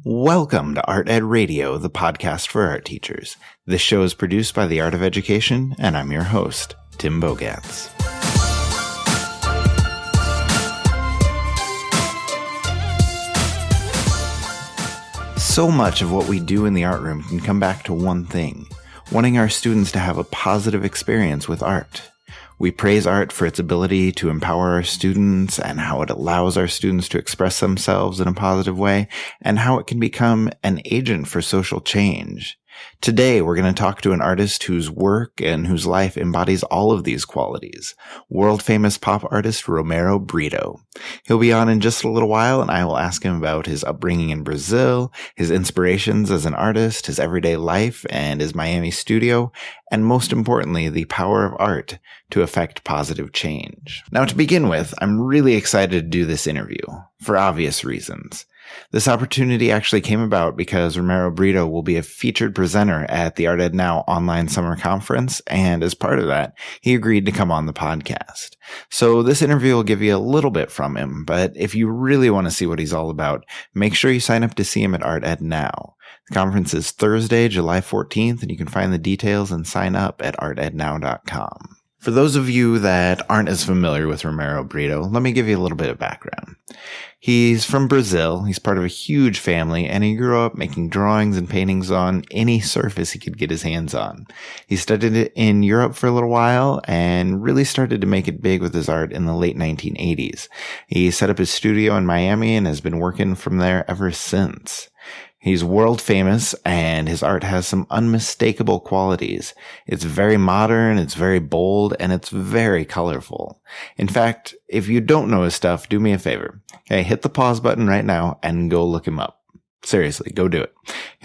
Welcome to Art Ed Radio, the podcast for art teachers. This show is produced by the Art of Education, and I'm your host, Tim Bogatz. So much of what we do in the art room can come back to one thing, wanting our students to have a positive experience with art. We praise art for its ability to empower our students and how it allows our students to express themselves in a positive way and how it can become an agent for social change. Today, we're going to talk to an artist whose work and whose life embodies all of these qualities, world-famous pop artist Romero Britto. He'll be on in just a little while, and I will ask him about his upbringing in Brazil, his inspirations as an artist, his everyday life, and his Miami studio, and most importantly, the power of art to affect positive change. Now, to begin with, I'm really excited to do this interview, for obvious reasons. This opportunity actually came about because Romero Britto will be a featured presenter at the Art Ed Now online summer conference, and as part of that, he agreed to come on the podcast. So this interview will give you a little bit from him, but if you really want to see what he's all about, make sure you sign up to see him at Art Ed Now. The conference is Thursday, July 14th, and you can find the details and sign up at artednow.com. For those of you that aren't as familiar with Romero Britto, let me give you a little bit of background. He's from Brazil, he's part of a huge family, and he grew up making drawings and paintings on any surface he could get his hands on. He studied it in Europe for a little while and really started to make it big with his art in the late 1980s. He set up his studio in Miami and has been working from there ever since. He's world famous, and his art has some unmistakable qualities. It's very modern, it's very bold, and it's very colorful. In fact, if you don't know his stuff, do me a favor. Okay, hit the pause button right now and go look him up. Seriously, go do it.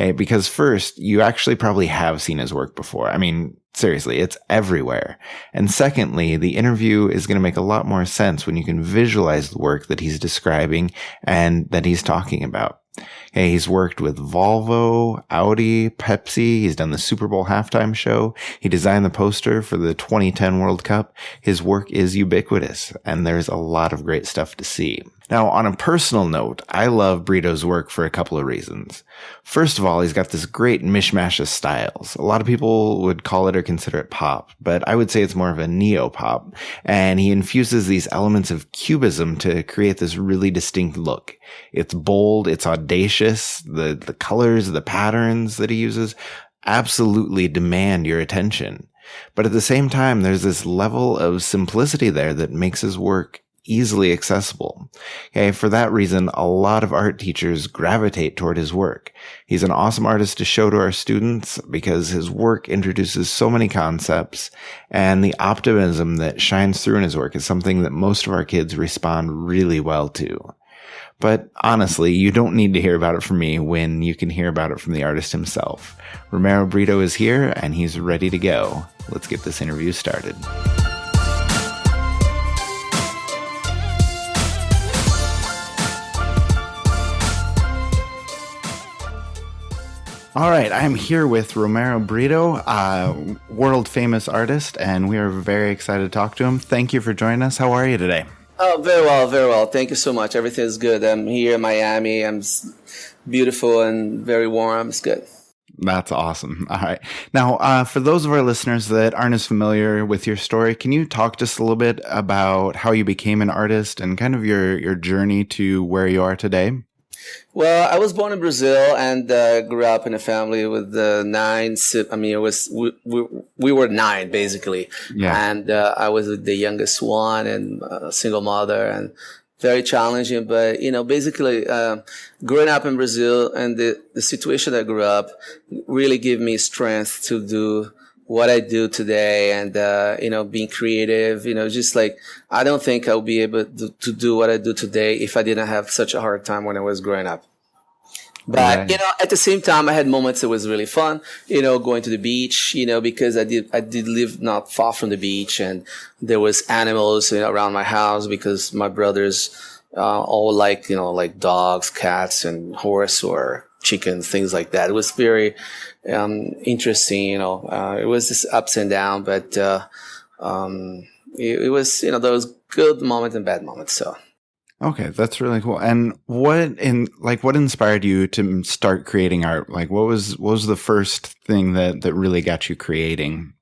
Okay, because first, you actually probably have seen his work before. I mean, seriously, it's everywhere. And secondly, the interview is going to make a lot more sense when you can visualize the work that he's describing and that he's talking about. Okay, he's worked with Volvo, Audi, Pepsi. He's done the Super Bowl halftime show. He designed the poster for the 2010 World Cup. His work is ubiquitous, and there's a lot of great stuff to see. Now, on a personal note, I love Britto's work for a couple of reasons. First of all, he's got this great mishmash of styles. A lot of people would call it or consider it pop, but I would say it's more of a neo-pop. And he infuses these elements of cubism to create this really distinct look. It's bold, it's audacious, the colors, the patterns that he uses absolutely demand your attention. But at the same time, there's this level of simplicity there that makes his work easily accessible. Okay, for that reason, a lot of art teachers gravitate toward his work. He's an awesome artist to show to our students because his work introduces so many concepts, and the optimism that shines through in his work is something that most of our kids respond really well to. But honestly, you don't need to hear about it from me when you can hear about it from the artist himself. Romero Britto is here, and he's ready to go. Let's get this interview started. All right, I'm here with Romero Britto, world-famous artist, and we are very excited to talk to him. Thank you for joining us. How are you today? Oh, very well, very well. Thank you so much. Everything is good. I'm here in Miami. I'm beautiful and very warm. It's good. That's awesome. All right. Now, for those of our listeners that aren't as familiar with your story, can you talk just a little bit about how you became an artist and kind of your journey to where you are today? Well, I was born in Brazil and grew up in a family with nine. I mean, we were nine basically, yeah. And I was the youngest one and a single mother, and very challenging. But basically, growing up in Brazil and the situation I grew up really gave me strength to do what I do today, and being creative. Just like I don't think I'll be able to do what I do today if I didn't have such a hard time when I was growing up. But right. At the same time, I had moments that was really fun. Going to the beach. Because I did live not far from the beach, and there was animals around my house because my brothers all like dogs, cats, and horse or chickens, things like that. It was very interesting. It was just ups and downs, but it was those good moments and bad moments. So Okay, that's really cool. And what inspired you to start creating art? Like what was the first thing that really got you creating?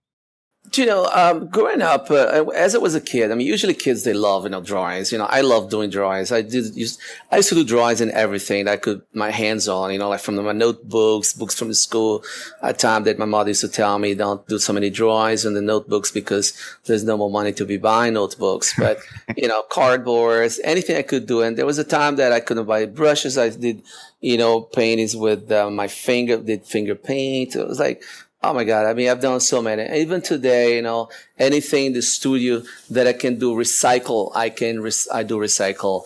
Growing up, as I was a kid, I mean, usually kids, they love, drawings. I love doing drawings. I used to do drawings and everything that I could, my hands on, like from my notebooks, books from the school. At time that my mother used to tell me, don't do so many drawings in the notebooks because there's no more money to be buying notebooks. But, cardboards, anything I could do. And there was a time that I couldn't buy brushes. I did, paintings with my finger, did finger paint. It was like, oh my God. I mean, I've done so many. Even today, anything in the studio that I can do recycle, I do recycle,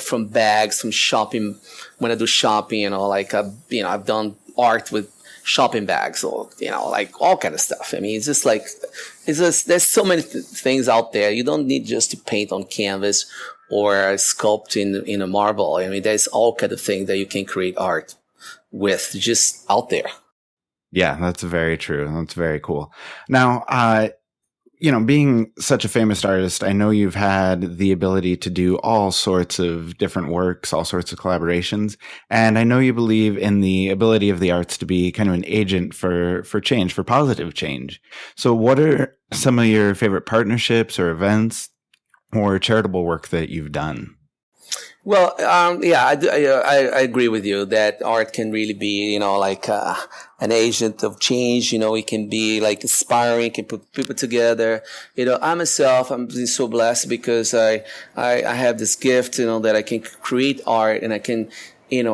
from bags, from shopping. When I do shopping, I've done art with shopping bags or, like all kind of stuff. I mean, it's just like, there's so many things out there. You don't need just to paint on canvas or sculpt in a marble. I mean, there's all kind of things that you can create art with just out there. Yeah, that's very true. That's very cool. Now, being such a famous artist, I know you've had the ability to do all sorts of different works, all sorts of collaborations. And I know you believe in the ability of the arts to be kind of an agent for change, for positive change. So what are some of your favorite partnerships or events or charitable work that you've done? Well, yeah, I agree with you that art can really be, like an agent of change. It can be like inspiring, can put people together. I myself, I'm so blessed because I have this gift, that I can create art and I can,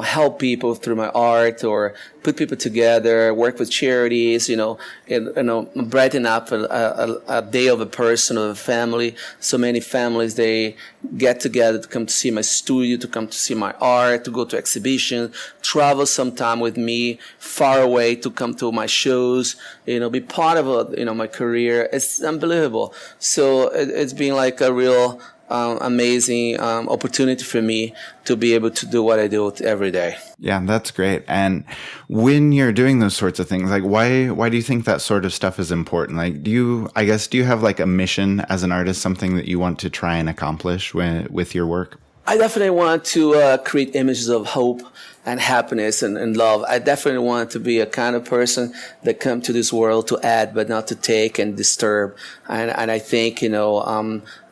help people through my art or put people together, work with charities, brighten up a day of a person or a family. So many families, they get together to come to see my studio, to come to see my art, to go to exhibition, travel sometime with me far away to come to my shows, be part of, my career. It's unbelievable. So it's been like a real amazing opportunity for me to be able to do what I do every day. Yeah, that's great. And when you're doing those sorts of things, like why do you think that sort of stuff is important? Like, do you have like a mission as an artist, something that you want to try and accomplish with your work? I definitely want to create images of hope and happiness and love. I definitely want to be a kind of person that come to this world to add, but not to take and disturb. And I think,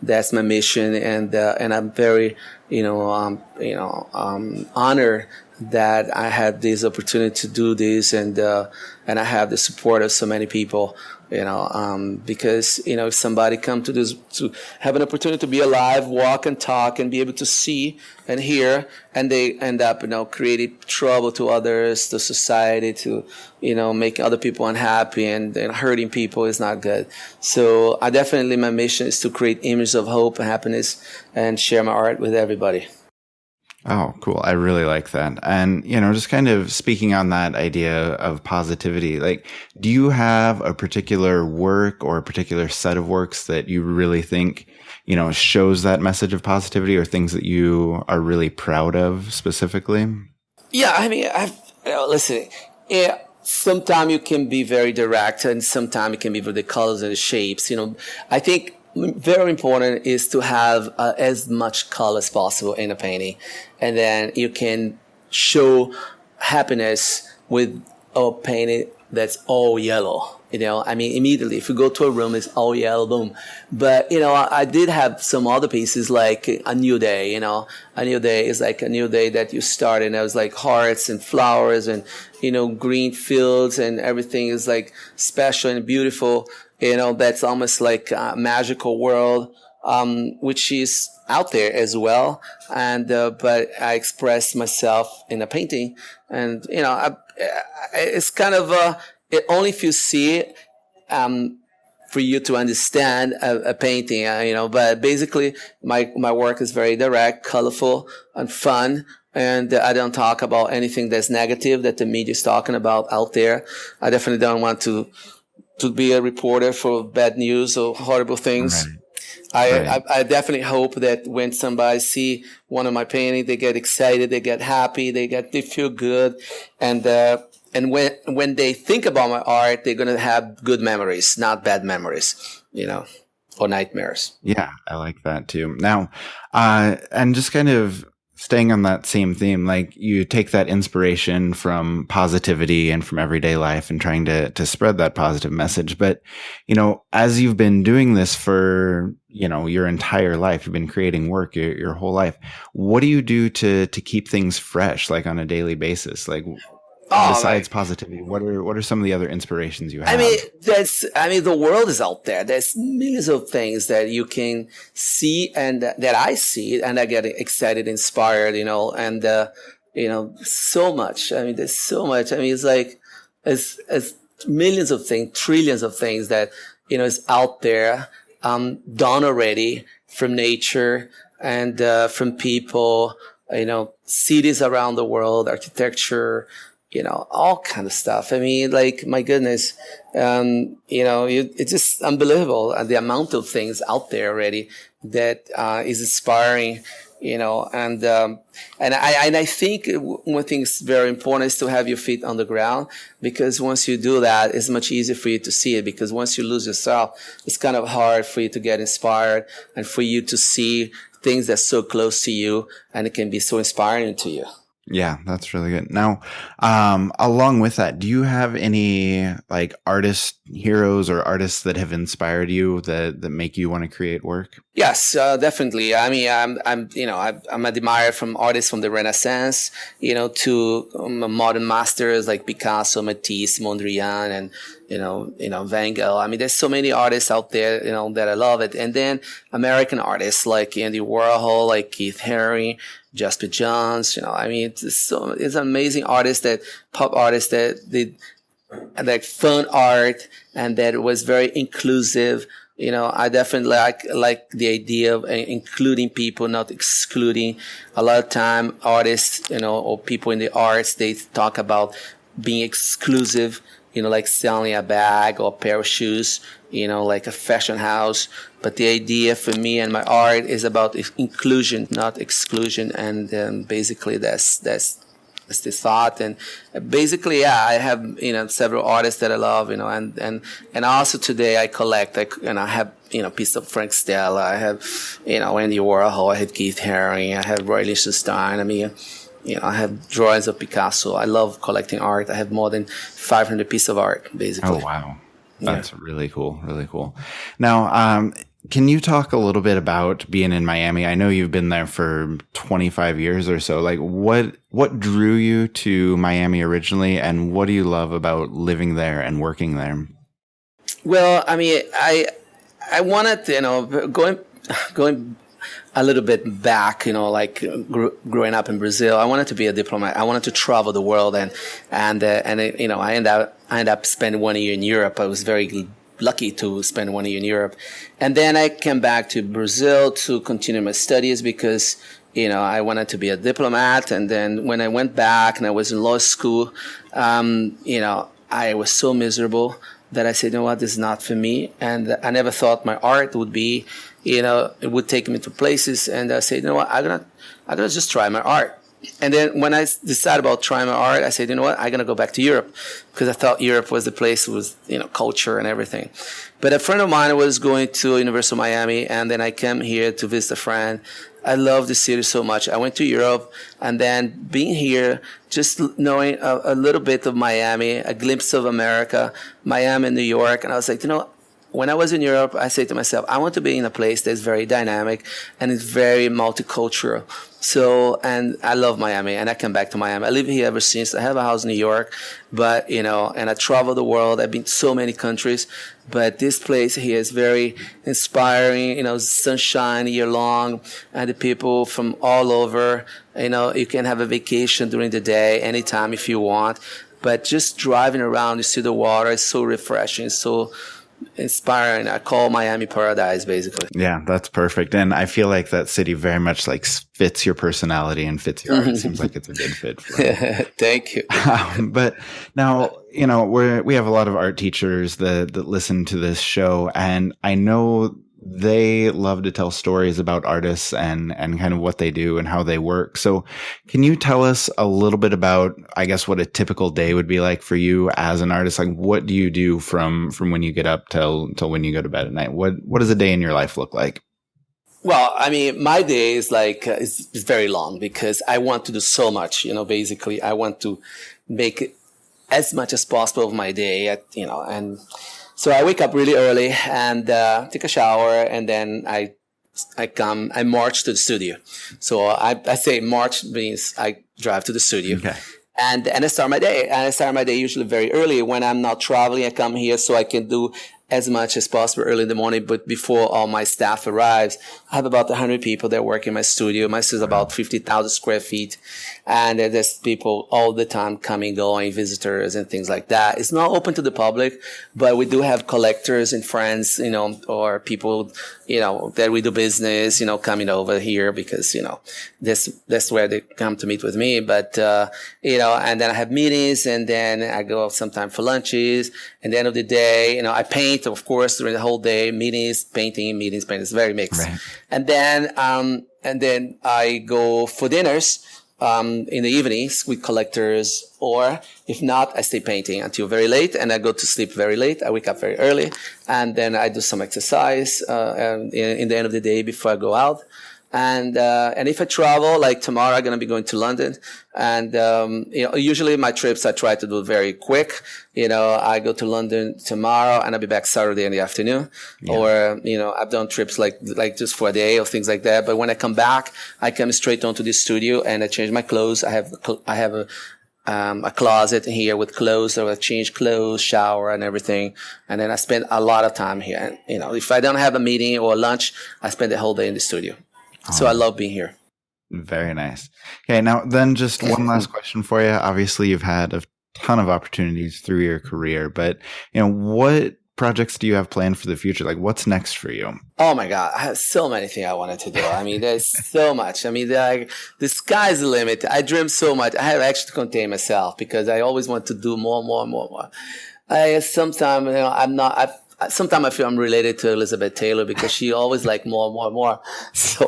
that's my mission. And I'm very, honored that I had this opportunity to do this. And I have the support of so many people. Because, if somebody come to this, to have an opportunity to be alive, walk and talk and be able to see and hear, and they end up, creating trouble to others, to society, to, making other people unhappy and hurting people is not good. So my mission is to create images of hope and happiness and share my art with everybody. Oh, cool. I really like that. And, just kind of speaking on that idea of positivity, like, do you have a particular work or a particular set of works that you really think, shows that message of positivity or things that you are really proud of specifically? Yeah, I mean, listen, yeah, sometimes you can be very direct and sometimes it can be with the colors and the shapes. I think very important is to have as much color as possible in a painting. And then you can show happiness with a painting that's all yellow. I mean, immediately, if you go to a room, it's all yellow, boom. But, I did have some other pieces like A New Day, A New Day is like a new day that you start, and it was like hearts and flowers and, green fields and everything is like special and beautiful. That's almost like a magical world, which is out there as well. And, but I express myself in a painting and, it's kind of, it only if you see it, for you to understand a painting, but basically my work is very direct, colorful and fun. And I don't talk about anything that's negative that the media is talking about out there. I definitely don't want to be a reporter for bad news or horrible things. Right. I definitely hope that when somebody see one of my paintings, they get excited, they get happy, they feel good. And when they think about my art, they're going to have good memories, not bad memories, or nightmares. Yeah, I like that too. Now, and just kind of staying on that same theme, like you take that inspiration from positivity and from everyday life and trying to spread that positive message. But, as you've been doing this for, your entire life, you've been creating work your whole life. What do you do to keep things fresh, like on a daily basis? Like, besides positivity, what are some of the other inspirations you have? The world is out there. There's millions of things that you can see and that I see, and I get excited, inspired, and so much. There's so much. It's like it's millions of things, trillions of things that is out there, done already from nature and from people. Cities around the world, architecture. All kind of stuff. My goodness, it's just unbelievable the amount of things out there already that is inspiring. And I think one thing is very important is to have your feet on the ground, because once you do that, it's much easier for you to see it. Because once you lose yourself, it's kind of hard for you to get inspired and for you to see things that's so close to you, and it can be so inspiring to you. Yeah, that's really good. Now, along with that, do you have any like artist heroes or artists that have inspired you that make you want to create work? Yes, definitely. I'm admired from artists from the Renaissance, to modern masters like Picasso, Matisse, Mondrian, and Van Gogh. There's so many artists out there, that I love it. And then American artists like Andy Warhol, like Keith Haring, Jasper Johns. It's amazing artists, pop artists that did like fun art and that was very inclusive. I definitely like the idea of including people, not excluding. A lot of time artists, or people in the arts, they talk about being exclusive, like selling a bag or a pair of shoes, like a fashion house. But the idea for me and my art is about inclusion, not exclusion. And basically that's the thought. And basically, I have, several artists that I love, and also today I collect, I have, piece of Frank Stella, I have, Andy Warhol, I have Keith Haring, I have Roy Lichtenstein. I have drawings of Picasso. I love collecting art. I have more than 500 pieces of art, basically. Oh, wow. That's really cool. Really cool. Now, can you talk a little bit about being in Miami? I know you've been there for 25 years or so. Like, what drew you to Miami originally, and what do you love about living there and working there? Well, I wanted to, going a little bit back, growing up in Brazil, I wanted to be a diplomat. I wanted to travel the world, and I ended up spending 1 year in Europe. I was very lucky to spend 1 year in Europe, and then I came back to Brazil to continue my studies because I wanted to be a diplomat. And then when I went back and I was in law school, I was so miserable that I said, this is not for me. And I never thought my art would be, it would take me to places. And I said, I'm gonna just try my art. And then when I decided about trying my art, I said, I'm going to go back to Europe, because I thought Europe was the place with, culture and everything. But a friend of mine was going to University of Miami, and then I came here to visit a friend. I love the city so much. I went to Europe, and then being here, just knowing a little bit of Miami, a glimpse of America, Miami and New York. And I was like, when I was in Europe, I said to myself, I want to be in a place that's very dynamic and it's very multicultural. So, and I love Miami, and I come back to Miami. I live here ever since. I have a house in New York, but, and I travel the world. I've been to so many countries, but this place here is very inspiring, sunshine year long, and the people from all over, you can have a vacation during the day, anytime if you want, but just driving around, you see the water, it's so refreshing, so inspiring. I call Miami paradise, basically. Yeah, that's perfect. And I feel like that city very much fits your personality and fits your art. It seems like it's a good fit for it. Thank you. But now, we have a lot of art teachers that listen to this show, and I know they love to tell stories about artists and kind of what they do and how they work. So can you tell us a little bit about, I guess, what a typical day would be like for you as an artist? Like, what do you do from when you get up till when you go to bed at night? What does a day in your life look like? Well, I mean, my day is like, it's very long because I want to do so much, basically I want to make as much as possible of my day, and so I wake up really early and take a shower, and then I march to the studio. So I say march means I drive to the studio. Okay. And I start my day. And I start my day usually very early. When I'm not traveling, I come here so I can do as much as possible early in the morning. But before all my staff arrives, I have about 100 people that work in my studio. My studio is about 50,000 square feet. And there's people all the time coming, going, visitors and things like that. It's not open to the public, but we do have collectors and friends, or people, that we do business, coming over here because, that's where they come to meet with me. But, and then I have meetings, and then I go out sometime for lunches. And the end of the day, I paint, of course, during the whole day, meetings, painting. It's very mixed. Right. And then I go for dinners, in the evenings with collectors, or if not, I stay painting until very late, and I go to sleep very late. I wake up very early, and then I do some exercise, in the end of the day before I go out. And if I travel, like tomorrow, I'm going to be going to London. And, usually my trips, I try to do very quick. I go to London tomorrow and I'll be back Saturday in the afternoon. Yeah. Or, I've done trips like just for a day or things like that. But when I come back, I come straight onto the studio and I change my clothes. I have a closet here with clothes, so I change clothes, shower and everything. And then I spend a lot of time here. And, if I don't have a meeting or lunch, I spend the whole day in the studio. So I love being here. Very nice. Okay, now then just one last question for you. Obviously, you've had a ton of opportunities through your career, but what projects do you have planned for the future? Like, what's next for you? Oh my God, I have so many things I wanted to do. I mean, there's so much. I mean, the sky's the limit. I dream so much. I have actually to contain myself because I always want to do more. Sometimes, sometimes I feel I'm related to Elizabeth Taylor because she always like more. So,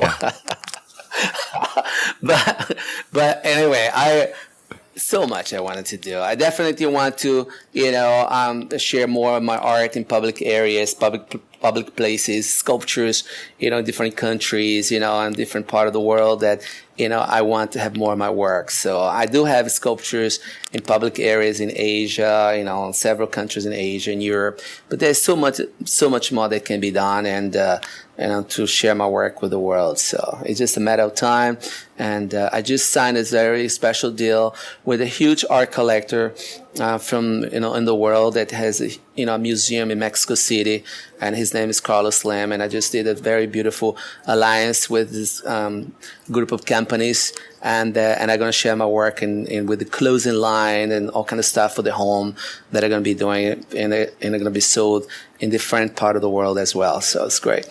but anyway, so much I wanted to do. I definitely want to, share more of my art in public areas, public places, sculptures, in different countries, in different part of the world that, I want to have more of my work. So I do have sculptures in public areas in Asia, in several countries in Asia and Europe, but there's so much more that can be done and to share my work with the world. So it's just a matter of time. And I just signed a very special deal with a huge art collector from in the world that has a museum in Mexico City, and his name is Carlos Lam. And I just did a very beautiful alliance with this group of companies, and I'm going to share my work in with the clothing line and all kind of stuff for the home that are going to be doing it, and they're going to be sold in different part of the world as well. So it's great.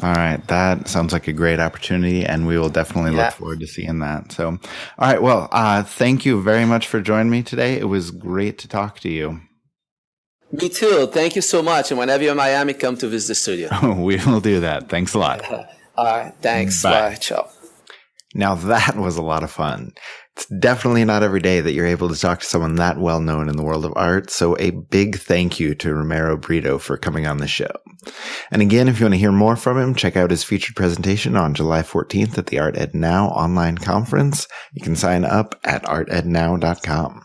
All right. That sounds like a great opportunity, and we will definitely look forward to seeing that. So, all right. Well, thank you very much for joining me today. It was great to talk to you. Me too. Thank you so much. And whenever you're in Miami, come to visit the studio. We will do that. Thanks a lot. All right. Thanks. Bye. Ciao. Now that was a lot of fun. It's definitely not every day that you're able to talk to someone that well known in the world of art. So a big thank you to Romero Britto for coming on the show. And again, if you want to hear more from him, check out his featured presentation on July 14th at the Art Ed Now online conference. You can sign up at artednow.com.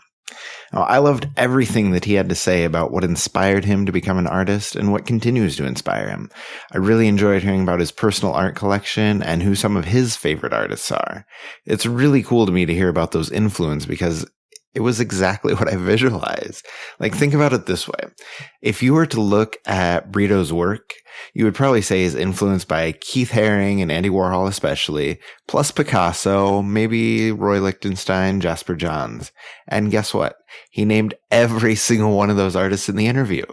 Now, I loved everything that he had to say about what inspired him to become an artist and what continues to inspire him. I really enjoyed hearing about his personal art collection and who some of his favorite artists are. It's really cool to me to hear about those influences because it was exactly what I visualized. Like, think about it this way. If you were to look at Britto's work, you would probably say he's influenced by Keith Haring and Andy Warhol especially, plus Picasso, maybe Roy Lichtenstein, Jasper Johns. And guess what? He named every single one of those artists in the interview.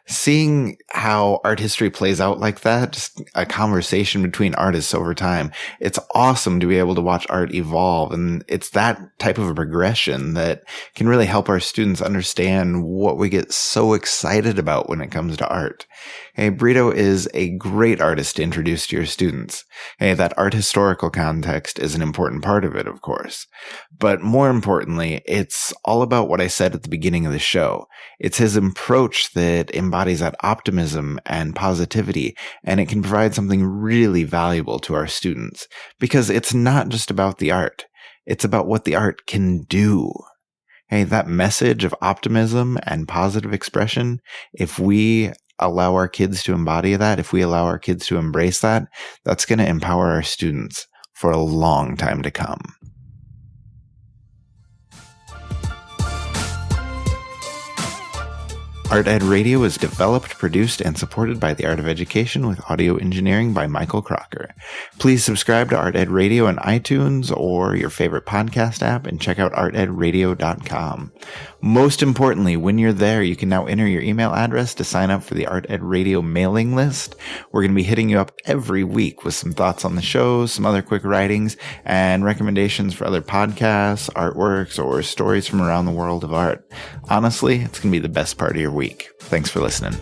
Seeing how art history plays out like that, just a conversation between artists over time, it's awesome to be able to watch art evolve. And it's that type of a progression that can really help our students understand what we get so excited about when it comes to art. Hey, Brito is a great artist to introduce to your students. Hey, that art historical context is an important part of it, of course. But more importantly, it's all about what I said at the beginning of the show. It's his approach that embodies that optimism and positivity, and it can provide something really valuable to our students. Because it's not just about the art. It's about what the art can do. Hey, that message of optimism and positive expression, if we allow our kids to embody that, if we allow our kids to embrace that, that's going to empower our students for a long time to come. Art Ed Radio is developed, produced, and supported by the Art of Education with audio engineering by Michael Crocker. Please subscribe to Art Ed Radio on iTunes or your favorite podcast app and check out artedradio.com. Most importantly, when you're there, you can now enter your email address to sign up for the Art Ed Radio mailing list. We're going to be hitting you up every week with some thoughts on the show, some other quick writings, and recommendations for other podcasts, artworks, or stories from around the world of art. Honestly, it's going to be the best part of your week. Thanks for listening.